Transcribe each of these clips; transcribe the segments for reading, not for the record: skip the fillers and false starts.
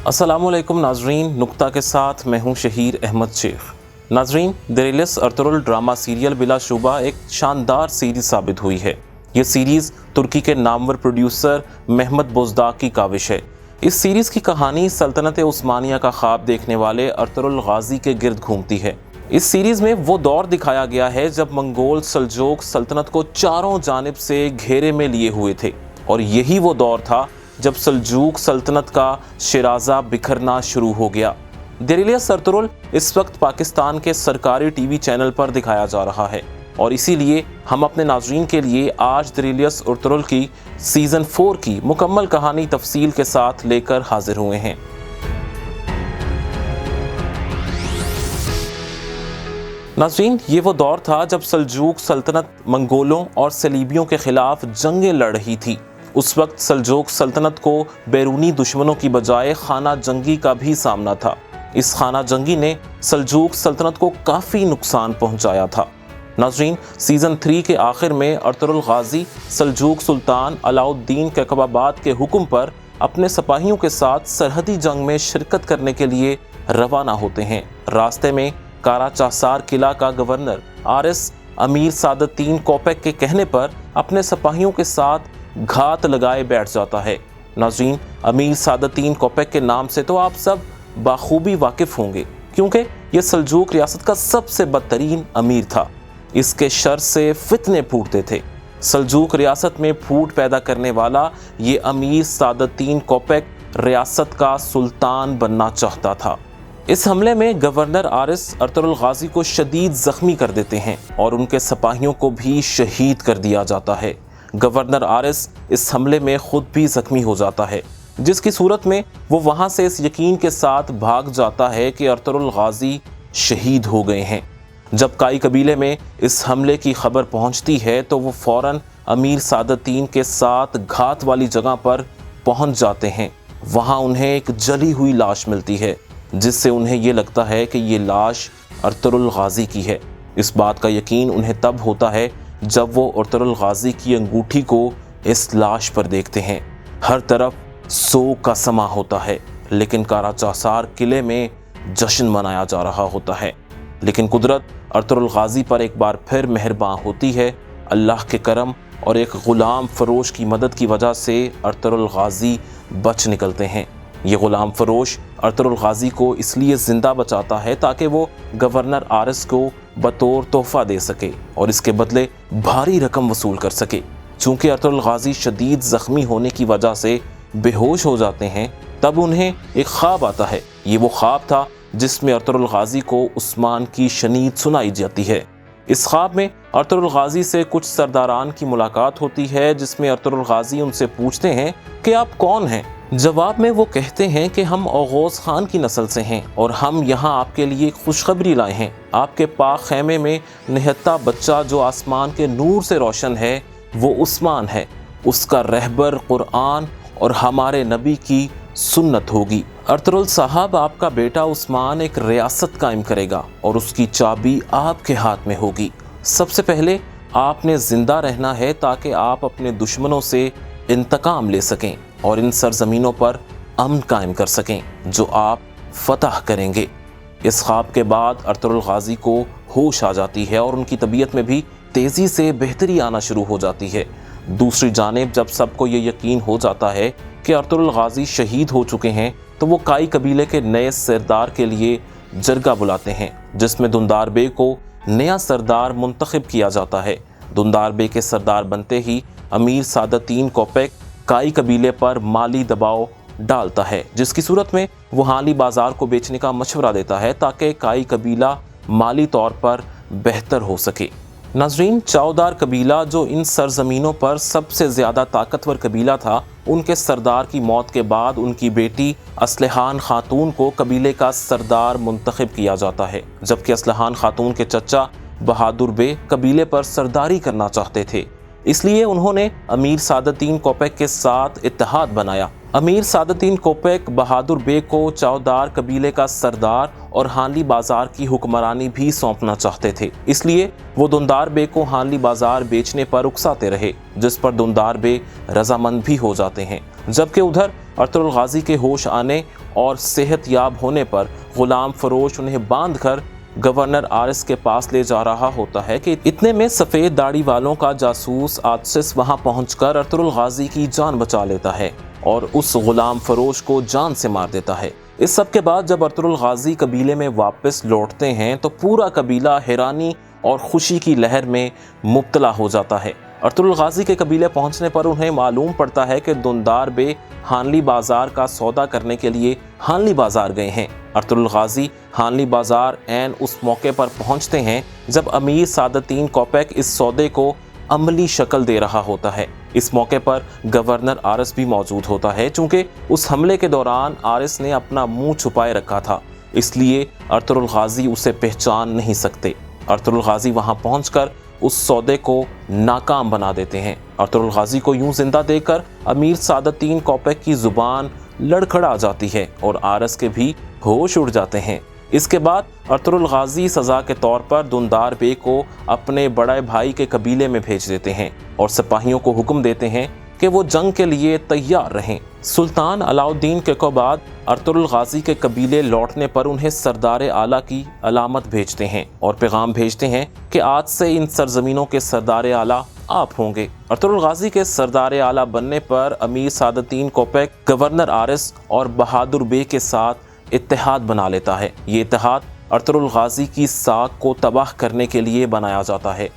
अस्सलामु अलैकुम नाजरीन, नुक्ता के साथ मैं हूं शहीर अहमद शेख। नाजरीन, दिरिलिस अर्तुरुल ड्रामा सीरियल बिलाशुबा एक शानदार सीरीज़ साबित हुई है। ये सीरीज़ तुर्की के नामवर प्रोड्यूसर महमद बोजदाक की काविश है। इस सीरीज़ की कहानी सल्तनत उस्मानिया का ख्वाब देखने वाले अर्तुरुल गाजी के गिर्द घूमती है। इस सीरीज़ में वो दौर दिखाया गया है जब मंगोल सल्जूक सल्तनत को चारों जानिब से घेरे में लिए हुए थे, और यही वो दौर था जब सल्जूक सल्तनत का शिराजा बिखरना शुरू हो गया। दिरिलिस अर्तुरुल इस वक्त पाकिस्तान के सरकारी टीवी चैनल पर दिखाया जा रहा है, और इसीलिए हम अपने नाज़रीन के लिए आज दिरिलिस अर्तुरुल की सीज़न 4 की मुकम्मल कहानी तफसील के साथ लेकर हाजिर हुए हैं। नाज़रीन, ये वो दौर था जब सल्जूक सल्तनत मंगोलों और सलीबियों के खिलाफ जंगें लड़ रही थी। उस वक्त सल्जूक सल्तनत को बैरूनी दुश्मनों की बजाय खाना जंगी का भी सामना था। इस खाना जंगी ने सल्जूक सल्तनत को काफ़ी नुकसान पहुंचाया था। नाज़रीन, सीज़न 3 के आखिर में अर्तुरुल गाजी सल्जूक सुल्तान अलाउद्दीन कैकबाबाद के हुक्म पर अपने सिपाहियों के साथ सरहदी जंग में शिरकत करने के लिए रवाना होते हैं। रास्ते में काराचासार किला का गवर्नर आरिस अमीर सादतीन कोपेक के कहने पर अपने सिपाहियों के साथ घात लगाए बैठ जाता है। नाज़रीन, अमीर सादतीन कोपेक के नाम से तो आप सब बाखूबी वाकिफ़ होंगे, क्योंकि ये सल्जूक रियासत का सबसे बदतरीन अमीर था। इसके शर से फितने फूटते थे। सल्जूक रियासत में फूट पैदा करने वाला ये अमीर सादतीन कोपेक रियासत का सुल्तान बनना चाहता था। इस हमले में गवर्नर आरिस अर्तुरुल गाजी को शदीद ज़ख्मी कर देते हैं और उनके सिपाहियों को भी शहीद कर दिया जाता है। गवर्नर आरिस इस हमले में खुद भी जख्मी हो जाता है, जिसकी सूरत में वो वहाँ से इस यकीन के साथ भाग जाता है कि अर्तुरुल गाजी शहीद हो गए हैं। जब काई कबीले में इस हमले की खबर पहुँचती है तो वो फ़ौरन अमीर सादतीन के साथ घात वाली जगह पर पहुँच जाते हैं। वहाँ उन्हें एक जली हुई लाश मिलती है, जिससे उन्हें ये लगता है कि ये लाश अर्तुरुल गाजी की है। इस बात का यकीन उन्हें तब होता है जब वो अर्तुरुल गाजी की अंगूठी को इस लाश पर देखते हैं। हर तरफ सोग का समा होता है, लेकिन काराचासार किले में जश्न मनाया जा रहा होता है। लेकिन कुदरत अर्तुरुल गाजी पर एक बार फिर मेहरबान होती है। अल्लाह के करम और एक ग़ुलाम फ़रोश की मदद की वजह से अर्तुरुल गाजी बच निकलते हैं। ये ग़ुलाम फ़रोश अर्तुरुल गाजी को इसलिए ज़िंदा बचाता है ताकि वो गवर्नर आरिस को बतौर तोहफ़ा दे सके और इसके बदले भारी रकम वसूल कर सके। चूँकि अर्तुरुल गाजी शदीद ज़ख्मी होने की वजह से बेहोश हो जाते हैं, तब उन्हें एक ख्वाब आता है। ये वो ख्वाब था जिसमें अर्तुरुल गाजी को उस्मान की शनीद सुनाई जाती है। इस ख्वाब में अर्तुरुल गाजी से कुछ सरदारान की मुलाकात होती है, जिसमें अर्तुरुल गाजी उनसे पूछते हैं कि आप कौन हैं। जवाब में वो कहते हैं कि हम ओगोज़ खान की नस्ल से हैं और हम यहाँ आपके लिए खुशखबरी लाए हैं। आपके पाक खैमे में निहत्ता बच्चा जो आसमान के नूर से रोशन है वो उस्मान है। उसका रहबर कुरान और हमारे नबी की सुन्नत होगी। अर्तुरुल साहब, आपका बेटा उस्मान एक रियासत कायम करेगा और उसकी चाबी आपके हाथ में होगी। सबसे पहले आपने ज़िंदा रहना है ताकि आप अपने दुश्मनों से इंतकाम ले सकें और इन सरजमीनों पर अमन कायम कर सकें जो आप फतह करेंगे। इस ख्वाब के बाद अर्तुरुल गाजी को होश आ जाती है और उनकी तबीयत में भी तेज़ी से बेहतरी आना शुरू हो जाती है। दूसरी जानिब जब सबको ये यकीन हो जाता है कि अर्तुरुल गाजी शहीद हो चुके हैं, तो वो काई कबीले के नए सरदार के लिए जरगा बुलाते हैं, जिसमें दुंदार बे को नया सरदार मुंतखब किया जाता है। दुंदार बे के सरदार बनते ही अमीर सादतीन कोपेक काई कबीले पर माली दबाव डालता है, जिसकी सूरत में वो हाली बाज़ार को बेचने का मशवरा देता है ताकि काई कबीला माली तौर पर बेहतर हो सके। नाज़रीन, चावदार कबीला जो इन सरजमीनों पर सबसे ज़्यादा ताकतवर कबीला था, उनके सरदार की मौत के बाद उनकी बेटी असलहान खातून को कबीले का सरदार मुंतखब किया जाता है, जबकि असलहान खातून के चचा बहादुर बे कबीले पर सरदारी करना चाहते थे। इसलिए उन्होंने अमीर सादतीन कोपेक के साथ इत्तेहाद बनाया। अमीर सादतीन कोपेक बहादुर बे को चावदार कबीले का सरदार और हानली बाजार की हुक्मरानी भी सौंपना चाहते थे। इसलिए वो दुंदार बे को हानली बाजार बेचने पर उकसाते रहे, जिस पर दुंदार बे रजामंद भी हो जाते हैं। जबकि उधर अर्तुगरुल गाजी के होश आने और सेहतयाब होने पर गुलाम फरोश उन्हें बांध कर गवर्नर आरिस के पास ले जा रहा होता है कि इतने में सफ़ेद दाढ़ी वालों का जासूस आतिश वहां पहुंचकर अर्तुगरुल गाजी की जान बचा लेता है और उस गुलाम फरोश को जान से मार देता है। इस सब के बाद जब अर्तुगरुल गाजी कबीले में वापस लौटते हैं तो पूरा कबीला हैरानी और खुशी की लहर में मुब्तला हो जाता है। अर्तुगरुल गाजी के कबीले पहुंचने पर उन्हें मालूम पड़ता है कि दुंदार बे हानली बाजार का सौदा करने के लिए हानली बाजार गए हैं। अर्तुगरुल गाजी हानली बाजार ऐन उस मौके पर पहुंचते हैं जब अमीर सादतीन कोपेक इस सौदे को अमली शक्ल दे रहा होता है। इस मौके पर गवर्नर आरिस भी मौजूद होता है। चूंकि उस हमले के दौरान आरिस ने अपना मुंह छुपाए रखा था, इसलिए अर्तुगरुल गाजी उसे पहचान नहीं सकते। अर्तुगरुल गाजी वहां पहुंचकर उस सौदे को नाकाम बना देते हैं। अर्तुगरुल गाजी को यूं जिंदा देखकर अमीर सादतीन कोपेक की जुबान लड़खड़ा जाती है और आरिस के भी होश उड़ जाते हैं। इसके बाद अर्तुगरुल गाजी सज़ा के तौर पर दुंदार बे को अपने बड़े भाई के कबीले में भेज देते हैं और सिपाहियों को हुक्म देते हैं कि वो जंग के लिए तैयार रहें। सुल्तान अलाउद्दीन के बाद अर्तुगरुल गाजी के कबीले लौटने पर उन्हें सरदार आला की अलामत भेजते हैं और पैगाम भेजते हैं कि आज से इन सरजमीनों के सरदार आला आप होंगे। अर्तुगरुल गाजी के सरदार आला बनने पर अमीर सादतीन कोपेक गवर्नर आरिस और बहादुर बे के साथ इत्तेहाद बना लेता है। ये इत्तेहाद अर्तुगरुल गाजी की साख को तबाह करने के लिए बनाया जाता है।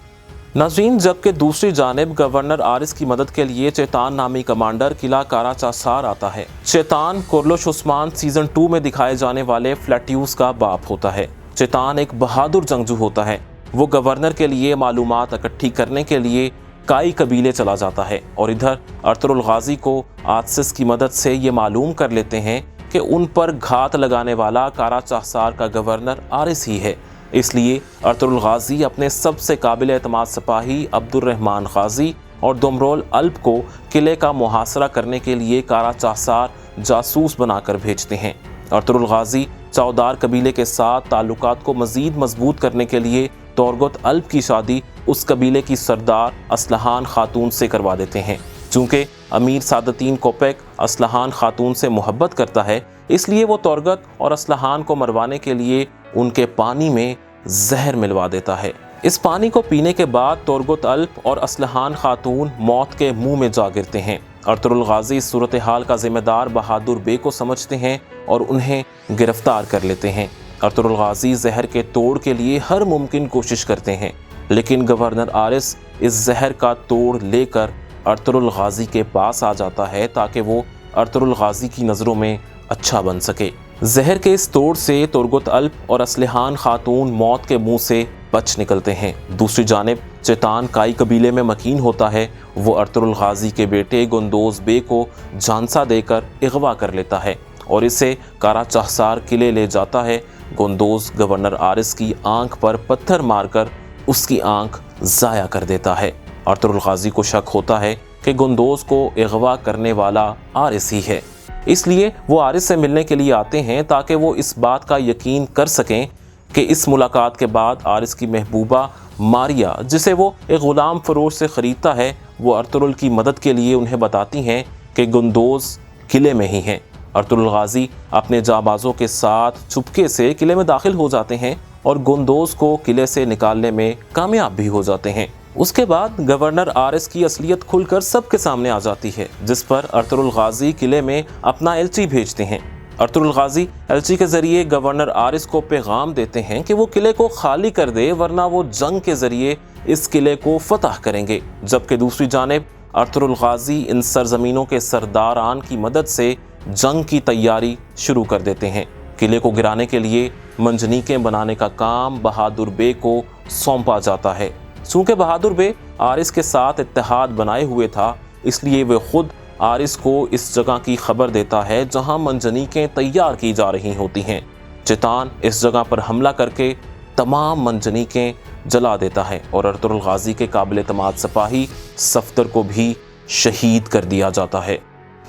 नाज़रीन, जबकि दूसरी जानिब गवर्नर आरिस की मदद के लिए चेतान नामी कमांडर किला कारा चासार आता है। चेतान कुरलुश उस्मान सीजन 2 में दिखाए जाने वाले फ्लैट्यूस का बाप होता है। चेतान एक बहादुर जंगजू होता है। वो गवर्नर के लिए मालूमात इकट्ठी करने के लिए काई कबीले चला जाता है और इधर अर्तुगरुल गाजी को आतिश की मदद से ये मालूम कर लेते हैं कि उन पर घात लगाने वाला कारा चासार का गवर्नर आरिस ही है। इसलिए अर्तुगरुल गाजी अपने सबसे काबिल एतमाद सिपाही अब्दुर्रहमान गाजी और दुमरोल अल्प को किले का मुहासरा करने के लिए कारा चासार जासूस बनाकर भेजते हैं। अर्तुगरुल गाजी चौदार कबीले के साथ ताल्लुकात को मज़ीद मजबूत करने के लिए तोरगत अल्प की शादी उस कबीले की सरदार असलहान खातून से करवा देते हैं। चूँकि अमीर सादतीन कोपेक असलहान खातून से मोहब्बत करता है, इसलिए वो तोरगत और असलहान को मरवाने के लिए उनके पानी में जहर मिलवा देता है। इस पानी को पीने के बाद तोरगत अल्प और असलहान खातून मौत के मुंह में जा गिरते हैं। अर्तुगरुल गाजी इस सूरत हाल का जिम्मेदार बहादुर बे को समझते हैं और उन्हें गिरफ्तार कर लेते हैं। अर्तुगरुल गाजी जहर के तोड़ के लिए हर मुमकिन कोशिश करते हैं, लेकिन गवर्नर आरिस इस जहर का तोड़ लेकर अर्तुगरुल गाजी के पास आ जाता है ताकि वो अर्तुगरुल गाजी की नज़रों में अच्छा बन सके। जहर के इस तोड़ से तुरगत अल्प और असलहान खातून मौत के मुंह से बच निकलते हैं। दूसरी जानिब चेतान काई कबीले में मकीन होता है। वो अर्तुगरुल गाजी के बेटे गुंदोज बे को झांसा देकर अगवा कर लेता है और इसे कारा चासार किले ले जाता है। गुंदोज गवर्नर आरिस की आंख पर पत्थर मारकर उसकी आंख ज़ाया कर देता है। अर्तुगरुल गाजी को शक होता है कि गुंदोज को अगवा करने वाला आरिस ही है, इसलिए वो आरिस से मिलने के लिए आते हैं ताकि वो इस बात का यकीन कर सकें कि इस मुलाकात के बाद आरिस की महबूबा मारिया, जिसे वो एक ग़ुलाम फरोश से ख़रीदता है, वो अर्तुगरुल की मदद के लिए उन्हें बताती हैं कि गुंदोज किले में ही हैं। अर्तुगरुल गाजी अपने जाबाजों के साथ चुपके से किले में दाखिल हो जाते हैं और गुंदोज को किले से निकालने में कामयाब भी हो जाते हैं। उसके बाद गवर्नर आरिस की असलियत खुलकर सबके सामने आ जाती है, जिस पर अर्तुगरुल गाजी किले में अपना एलची भेजते हैं। अर्तुगरुल गाजी एलची के जरिए गवर्नर आरिस को पैगाम देते हैं कि वो किले को खाली कर दे, वरना वो जंग के जरिए इस किले को फतह करेंगे। जबकि दूसरी जानिब अर्तुगरुल गाजी इन सरजमीनों के सरदारान की मदद से जंग की तैयारी शुरू कर देते हैं। किले को गिराने के लिए मंजनीकें बनाने का काम बहादुर बे को सौंपा जाता है। चूँकि बहादुर बे आरिस के साथ इत्तेहाद बनाए हुए था, इसलिए वे खुद आरिस को इस जगह की खबर देता है जहां मंजनीकें तैयार की जा रही होती हैं। चेतान इस जगह पर हमला करके तमाम मंजनीकें जला देता है और अर्तुगरुल गाजी के काबिल एतमाद सिपाही सफ्दर को भी शहीद कर दिया जाता है।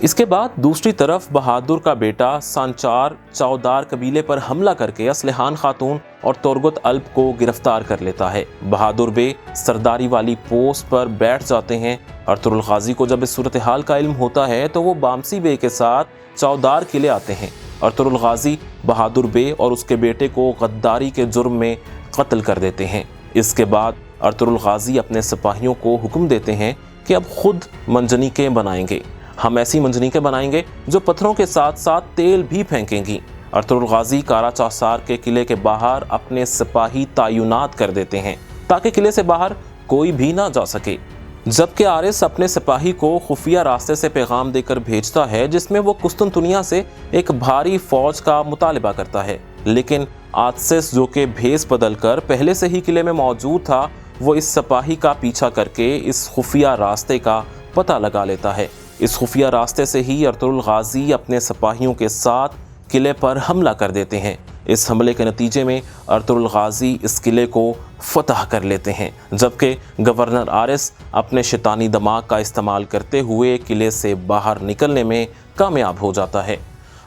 इसके बाद दूसरी तरफ बहादुर का बेटा सांचार चौदार कबीले पर हमला करके असलहान खातून और तुर्गत अल्प को गिरफ्तार कर लेता है। बहादुर बे सरदारी वाली पोस्ट पर बैठ जाते हैं। अर्तुगरुल गाजी को जब इस सूरत हाल का इल्म होता है तो वो बामसी बे के साथ चौदार किले आते हैं। अर्तुगरुल गाजी बहादुर बे और उसके बेटे को गद्दारी के जुर्म में कत्ल कर देते हैं। इसके बाद अर्तुगरुल गाजी अपने सिपाहियों को हुक्म देते हैं कि अब खुद मंजनीकें बनाएंगे। हम ऐसी मंजनीकें बनाएंगे जो पत्थरों के साथ साथ तेल भी फेंकेंगी। अर्तुगरुल गाजी कारा चौसार के किले के बाहर अपने सिपाही तैनात कर देते हैं ताकि किले से बाहर कोई भी ना जा सके। जबकि आरिस अपने सिपाही को खुफिया रास्ते से पैगाम देकर भेजता है जिसमें वो कुस्तुनतुनिया से एक भारी फौज का मुतालिबा करता है, लेकिन आतसिस जो कि भेस बदल कर पहले से ही किले में मौजूद था, वो इस सिपाही का पीछा करके इस खुफिया रास्ते का पता लगा लेता है। इस खुफिया रास्ते से ही अर्तुगरुल गाजी अपने सिपाहियों के साथ किले पर हमला कर देते हैं। इस हमले के नतीजे में अर्तुगरुल गाजी इस किले को फतह कर लेते हैं, जबकि गवर्नर आरिस अपने शैतानी दिमाग का इस्तेमाल करते हुए किले से बाहर निकलने में कामयाब हो जाता है।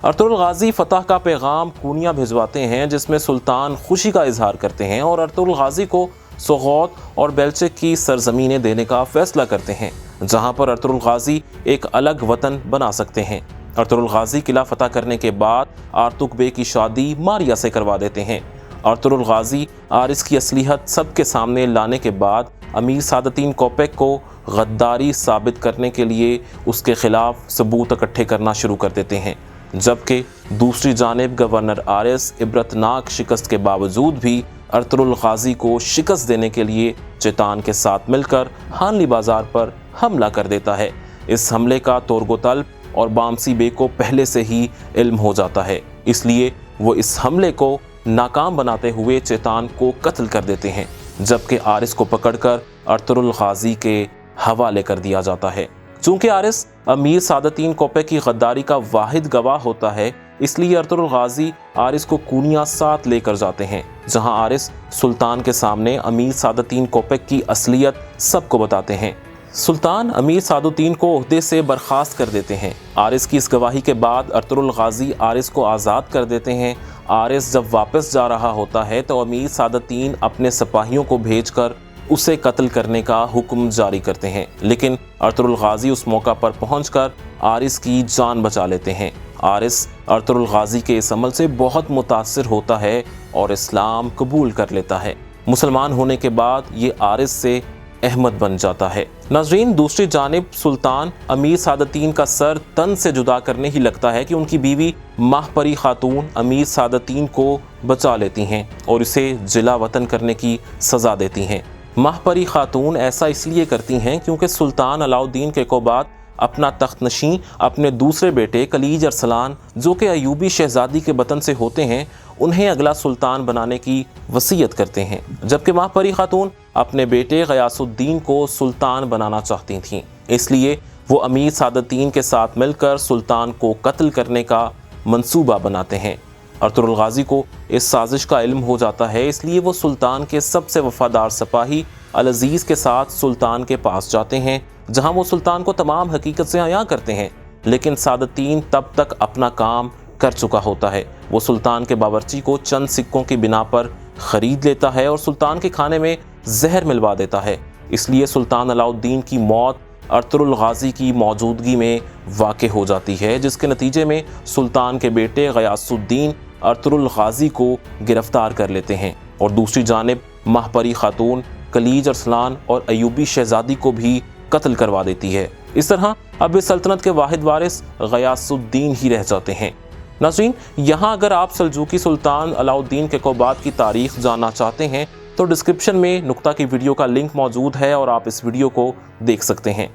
अर्तुगरुल गाजी फतह का पैगाम कूनिया भिजवाते हैं जिसमें सुल्तान खुशी का इजहार करते हैं और अर्तुगरुल गाजी को सोगौत और बेल्चिक की सरजमीनें देने का फैसला करते हैं, जहां पर अर्तुगरुल गाजी एक अलग वतन बना सकते हैं। अर्तुगरुल गाजी किला फतह करने के बाद आर्तुक बे की शादी मारिया से करवा देते हैं। अर्तुगरुल गाजी आरिस की असलियत सबके सामने लाने के बाद अमीर सादतीन कोपेक को गद्दारी साबित करने के लिए उसके खिलाफ सबूत इकट्ठे करना शुरू कर देते हैं, जबकि दूसरी जानिब गवर्नर आरिस इबरतनाक शिकस्त के बावजूद भी अर्तुगरुल गाजी को शिकस्त देने के लिए चेतान के साथ मिलकर हानली बाजार पर हमला कर देता है। इस हमले का तुर्गत अल्प और बामसी बे को पहले से ही इल्म हो जाता है, इसलिए वो इस हमले को नाकाम बनाते हुए चेतान को कत्ल कर देते हैं, जबकि आरिस को पकड़कर अर्तुगरुल गाजी के हवाले कर दिया जाता है। चूंकि आरिस अमीर सादतीन कोपेक की गद्दारी का वाहिद गवाह होता है, इसलिए अर्तुगरुल गाजी आरिस को कूनिया साथ लेकर जाते हैं, जहां आरिस सुल्तान के सामने अमीर सादतीन कोपेक की असलियत सबको बताते हैं। सुल्तान अमीर सादुद्दीन को ओहदे से बर्खास्त कर देते हैं। आरिस की इस गवाही के बाद अर्तुगरुल गाजी आरिस को आज़ाद कर देते हैं। आरिस जब वापस जा रहा होता है तो अमीर सादुद्दीन अपने सिपाहियों को भेजकर उसे कत्ल करने का हुक्म जारी करते हैं, लेकिन अर्तुगरुल गाजी उस मौका पर पहुंचकर आरिस की जान बचा लेते हैं। आरिस अर्तुगरुल गाजी के इस अमल से बहुत मुतासिर होता है और इस्लाम कबूल कर लेता है। मुसलमान होने के बाद ये आरिस से अहमद बन जाता है। नाज़रीन, दूसरी जानिब सुल्तान अमीर सादतीन का सर तन से जुदा करने ही लगता है कि उनकी बीवी माहपरी खातून अमीर सादतीन को बचा लेती हैं और इसे जिला वतन करने की सज़ा देती हैं। माहपरी खातून ऐसा इसलिए करती हैं क्योंकि सुल्तान अलाउद्दीन के बाद अपना तख्त नशीं अपने दूसरे बेटे खलीज अरसलान, जो कि अयूबी शहजादी के वतन से होते हैं, उन्हें अगला सुल्तान बनाने की वसीयत करते हैं, जबकि माहपरी खातून अपने बेटे गयासुद्दीन को सुल्तान बनाना चाहती थीं। इसलिए वो अमीर सादतीन के साथ मिलकर सुल्तान को कत्ल करने का मंसूबा बनाते हैं। अर्तुगरुल गाजी को इस साजिश का इल्म हो जाता है, इसलिए वो सुल्तान के सबसे वफादार सिपाही अल अज़ीज़ के साथ सुल्तान के पास जाते हैं, जहां वो सुल्तान को तमाम हकीकत से आगाह करते हैं, लेकिन सादतीन तब तक अपना काम कर चुका होता है। वो सुल्तान के बावर्ची को चंद सिक्कों की बिना पर ख़रीद लेता है और सुल्तान के खाने में जहर मिलवा देता है। इसलिए सुल्तान अलाउद्दीन की मौत अर्तुगरुल गाजी की मौजूदगी में वाक़ हो जाती है, जिसके नतीजे में सुल्तान के बेटे गयासुद्दीन अर्तुगरुल गाजी को गिरफ्तार कर लेते हैं और दूसरी जानिब माहपरी खातून खलीज अरसलान और अयूबी शहजादी को भी कत्ल करवा देती है। इस तरह अब इस सल्तनत के वाहिद वारिस गयासुद्दीन ही रह जाते हैं। नाज़रीन, यहाँ अगर आप सल्जूकी सुल्तान अलाउद्दीन के बाद की तारीख जानना चाहते हैं तो डिस्क्रिप्शन में नुक्ता की वीडियो का लिंक मौजूद है और आप इस वीडियो को देख सकते हैं।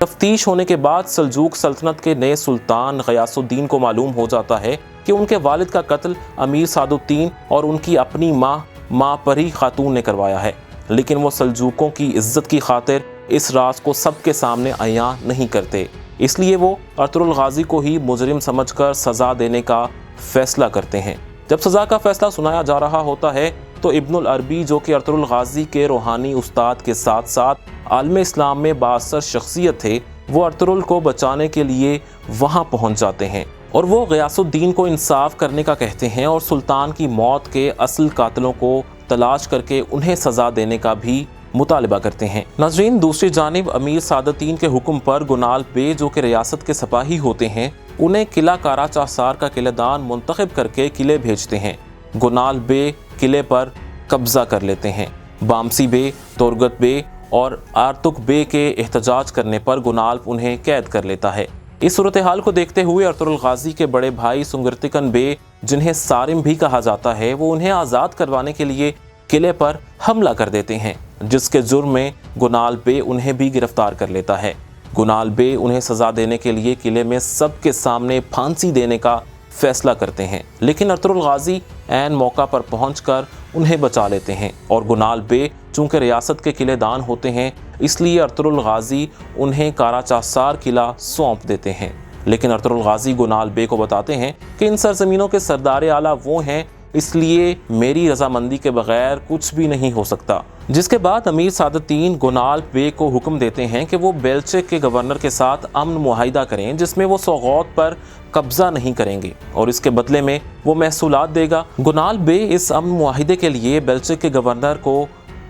तफ्तीश होने के बाद सल्जूक सल्तनत के नए सुल्तान गयासुद्दीन को मालूम हो जाता है कि उनके वालिद का कत्ल अमीर सादुद्दीन और उनकी अपनी माँ परी खातून ने करवाया है, लेकिन वो सल्जूकों की इज्जत की खातिर इस राज को सबके सामने अयां नहीं करते। इसलिए वो अर्तुगरुल गाजी को ही मुजरिम समझकर सज़ा देने का फैसला करते हैं। जब सज़ा का फैसला सुनाया जा रहा होता है तो इब्नुल अरबी, जो कि अर्तुगरुल गाजी के रूहानी उस्ताद के साथ साथ आलम इस्लाम में बाअसर शख्सियत थे, वो अर्तुगरुल को बचाने के लिए वहां पहुंच जाते हैं और वो गयासुद्दीन को इंसाफ करने का कहते हैं और सुल्तान की मौत के असल कातिलों को तलाश करके उन्हें सजा देने का भी मुतालिबा करते हैं। नाज़रीन, दूसरी जानिब अमीर सादतीन के हुक्म पर गुनाल बे, जो कि रियासत के सिपाही होते हैं, उन्हें किला कारा चासार का किलेदान मुंतखब करके किले भेजते हैं। गुनाल बे किले पर कब्जा कर लेते हैं। बामसी बे, तुर्गत बे और आर्तुक बे के एहतजाज करने पर गुनाल्फ उन्हें कैद कर लेता है। इस सूरत हाल को देखते हुए अर्तुगरुल गाजी के बड़े भाई सुंगरतिकन बे, जिन्हें सारिम भी कहा जाता है, वो उन्हें आज़ाद करवाने के लिए किले पर हमला कर देते हैं, जिसके जुर्म में गुनाल बे उन्हें भी गिरफ्तार कर लेता है। गुनाल बे उन्हें सज़ा देने के लिए किले में सबके सामने फांसी देने का फैसला करते हैं, लेकिन अर्तुगरुल गाजी ऐन मौका पर पहुंचकर उन्हें बचा लेते हैं और गुनाल बे चूँकि रियासत के किलेदान होते हैं, इसलिए अर्तुगरुल गाजी उन्हें कारा चासार किला सौंप देते हैं। लेकिन अर्तुगरुल गाजी गुनाल बे को बताते हैं कि इन सरजमीनों के सरदार आला वो हैं, इसलिए मेरी रजामंदी के बगैर कुछ भी नहीं हो सकता। जिसके बाद अमीर सादतीन गुनाल बे को हुक्म देते हैं कि वो बेल्चिक के गवर्नर के साथ अमन मुआहिदा करें, जिसमें वो सौगौत पर कब्जा नहीं करेंगे और इसके बदले में वो महसूलात देगा। गुनाल बे इस अमन मुआहिदे के लिए बेल्चिक के गवर्नर को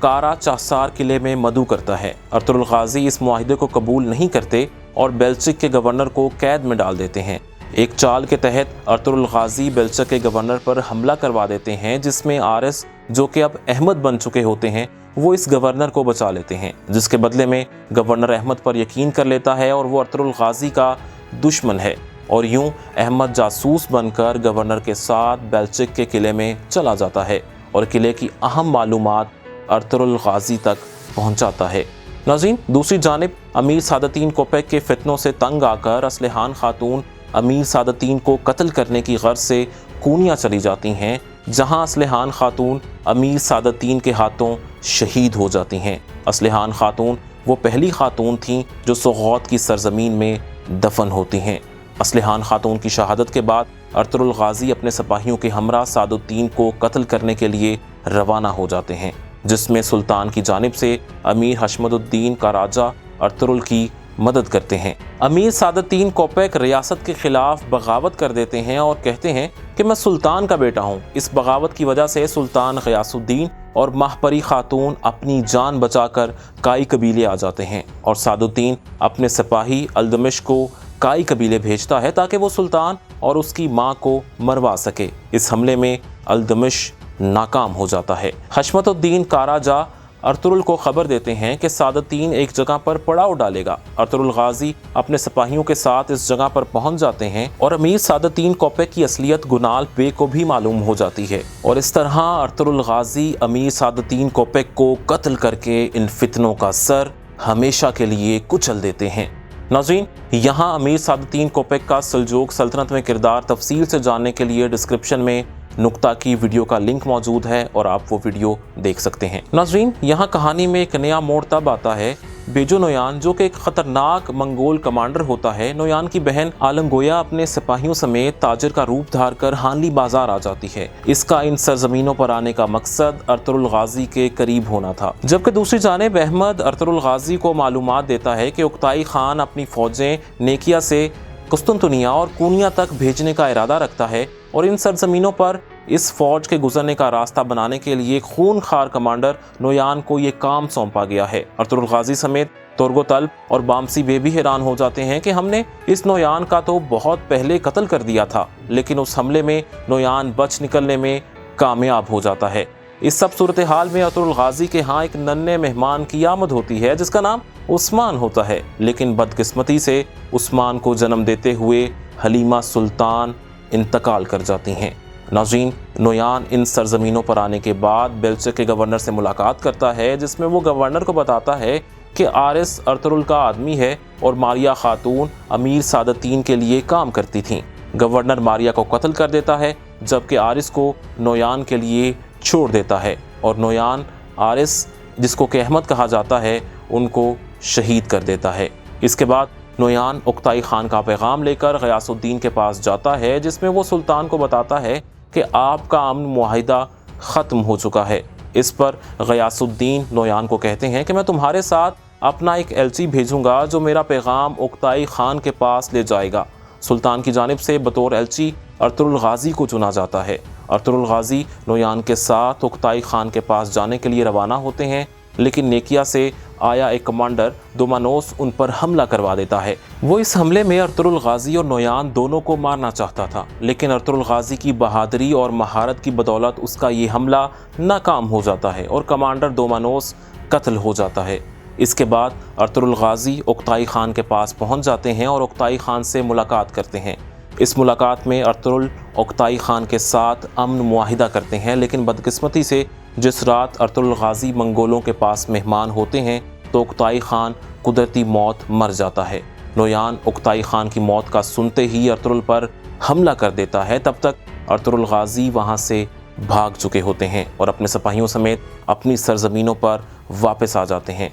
कारा चासार किले में मदऊ करता है। अर्तुगरुल गाजी इस मुआहिदे को कबूल नहीं करते और बेल्चिक के गवर्नर को कैद में डाल देते हैं। एक चाल के तहत अर्तुगरुल गाजी बेल्चिक के गवर्नर पर हमला करवा देते हैं, जिसमें आरिस, जो कि अब अहमद बन चुके होते हैं, वो इस गवर्नर को बचा लेते हैं, जिसके बदले में गवर्नर अहमद पर यकीन कर लेता है और वो अर्तुगरुल गाजी का दुश्मन है और यूं अहमद जासूस बनकर गवर्नर के साथ बेल्चिक के किले में चला जाता है और किले की अहम मालूमात अर्तुगरुल गाजी तक पहुंचाता है। नाज़रीन, दूसरी जानिब अमीर सादतीन कोपेक के फितनों से तंग आकर असलहान खातून अमीर सादतीन को कत्ल करने की गर्ज से कूनिया चली जाती हैं, जहां असलहान खातून अमीर सादतीन के हाथों शहीद हो जाती हैं। असलहान खातून वो पहली खातून थीं जो सौगौत की सरजमीन में दफन होती हैं। असलहान खातून की शहादत के बाद अर्तुगरुल गाजी अपने सिपाहियों के हमरा सादुद्दीन को कत्ल करने के लिए रवाना हो जाते हैं, जिसमें सुल्तान की जानिब से अमीर हशमदुद्दीन का राजा अर्तुगरुल की मदद करते हैं। अमीर सादतीन कोपेक रियासत के खिलाफ बगावत कर देते हैं और कहते हैं कि मैं सुल्तान का बेटा हूँ। इस बगावत की वजह से सुल्तान गयासुद्दीन और महपरी खातून अपनी जान बचाकर काई कबीले आ जाते हैं और सादुद्दीन अपने सिपाही अल्दमिश को काई कबीले भेजता है ताकि वो सुल्तान और उसकी माँ को मरवा सके। इस हमले में अल्दमिश नाकाम हो जाता है। हशमतुद्दीन काराजा अर्तुगरुल को खबर देते हैं कि सादतीन एक जगह पर पड़ाव डालेगा। अर्तुगरुल गाजी अपने सिपाहियों के साथ इस जगह पर पहुंच जाते हैं और अमीर सादतीन कोपेक की असलियत गुनाल बे को भी मालूम हो जाती है और इस तरह अर्तुगरुल गाजी अमीर सादतीन कोपेक को कत्ल करके इन फितनों का सर हमेशा के लिए कुचल देते हैं। नाज़रीन, यहाँ अमीर सादतीन कोपेक का सल्जूक सल्तनत में किरदार तफसील से जानने के लिए डिस्क्रिप्शन में नुक्ता की वीडियो का लिंक मौजूद है और आप वो वीडियो देख सकते हैं। नाज़रीन, यहाँ कहानी में एक नया मोड़ तब आता है बेजो नोयान, जो कि एक खतरनाक मंगोल कमांडर होता है। नोयान की बहन आलमगोया अपने सिपाहियों समेत ताजिर का रूप धार कर हानली बाजार आ जाती है। इसका इन सरजमीनों पर आने का मकसद अर्तुगरुल गाजी के करीब होना था। जबकि दूसरी जानिब अहमद अर्तुगरुल गाजी को मालूमात देता है कि उक्ताई खान अपनी फौजें नेकिया से कुस्तुनतुनिया और कूनिया तक भेजने का इरादा रखता है और इन सरजमीनों पर इस फौज के गुजरने का रास्ता बनाने के लिए खूनखार कमांडर नोयान को ये काम सौंपा गया है। अर्तुगरुल गाजी समेत तुर्गोतल्ब और बामसी बे भी हैरान हो जाते हैं कि हमने इस नोयान का तो बहुत पहले कत्ल कर दिया था, लेकिन उस हमले में नोयान बच निकलने में कामयाब हो जाता है। इस सब सूरत हाल में अर्तुगरुल गाजी के यहाँ एक नन्हे मेहमान की आमद होती है जिसका नाम उस्मान होता है, लेकिन बदकिस्मती से उस्मान को जन्म देते हुए हलीमा सुल्तान इंतकाल कर जाती हैं। नाज़रीन, नोयान इन सरजमीनों पर आने के बाद बेल्चिक के गवर्नर से मुलाकात करता है, जिसमें वो गवर्नर को बताता है कि आरिस अर्तुगरुल का आदमी है और मारिया खातून अमीर सादतीन के लिए काम करती थीं। गवर्नर मारिया को कत्ल कर देता है, जबकि आरिस को नोयान के लिए छोड़ देता है और नोयान आरिस, जिसको कि अहमद कहा जाता है, उनको शहीद कर देता है। इसके बाद नोयान उक्ताई खान का पैगाम लेकर गयासुद्दीन के पास जाता है, जिसमें वो सुल्तान को बताता है कि आपका अमन मुआहिदा ख़त्म हो चुका है। इस पर गयासुद्दीन नोयान को कहते हैं कि मैं तुम्हारे साथ अपना एक एलची भेजूंगा जो मेरा पैगाम उक्ताई खान के पास ले जाएगा। सुल्तान की जानिब से बतौर एलची अर्तुगरुल गाजी को चुना जाता है। अर्तुगरुल गाजी नोयान के साथ उक्ताई खान के पास जाने के लिए रवाना होते हैं, लेकिन नेकिया से आया एक कमांडर दोमानोस उन पर हमला करवा देता है। वो इस हमले में अर्तुगरुल गाजी और नोयान दोनों को मारना चाहता था, लेकिन अर्तुगरुल गाजी की बहादुरी और महारत की बदौलत उसका ये हमला नाकाम हो जाता है और कमांडर दोमानोस कत्ल हो जाता है। इसके बाद अर्तुगरुल गाजी उक्ताई खान के पास पहुंच जाते हैं और उक्ताई खान से मुलाकात करते हैं। इस मुलाकात में अर्तुगरुल उक्ताई खान के साथ अमन मुआहिदा करते हैं, लेकिन बदकिस्मती से जिस रात अर्तुगरुल गाजी मंगोलों के पास मेहमान होते हैं तो उक्ताई खान कुदरती मौत मर जाता है। नोयान उक्ताई खान की मौत का सुनते ही अर्तुगरुल पर हमला कर देता है। तब तक अर्तुगरुल गाजी वहाँ से भाग चुके होते हैं और अपने सिपाहियों समेत अपनी सरजमीनों पर वापस आ जाते हैं।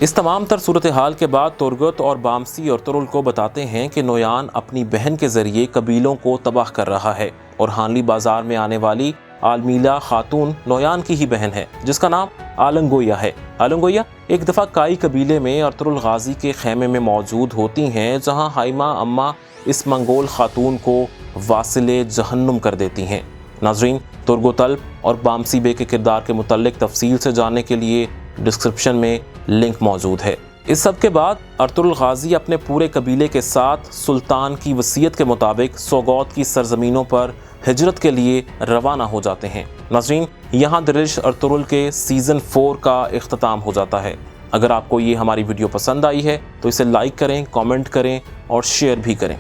इस तमाम तर सूरत हाल के बाद तुर्गत और बामसी अर्तुगरुल को बताते हैं कि नोयान अपनी बहन के ज़रिए कबीलों को तबाह कर रहा है और हानली बाज़ार में आने वाली आलमीला खातून नोयान की ही बहन है, जिसका नाम आलंगोया है। आलंगोया एक दफ़ा काई कबीले में अर्तुगरुल गाजी के खेमे में मौजूद होती हैं, जहां हाइमा अम्मा इस मंगोल खातून को वासिले जहन्नुम कर देती हैं। नाज़रीन, तुर्गोतल्ब और बामसी बे के किरदार के मुतल्लिक तफसील से जानने के लिए डिस्क्रिप्शन में लिंक मौजूद है। इस सब के बाद अर्तुगरुल गाजी अपने पूरे कबीले के साथ सुल्तान की वसीयत के मुताबिक सोगौत की सरजमीनों पर हिजरत के लिए रवाना हो जाते हैं। नाज़रीन, यहाँ दरिश अर्तुगरुल के सीज़न 4 का इख्तिताम हो जाता है। अगर आपको ये हमारी वीडियो पसंद आई है तो इसे लाइक करें, कमेंट करें और शेयर भी करें।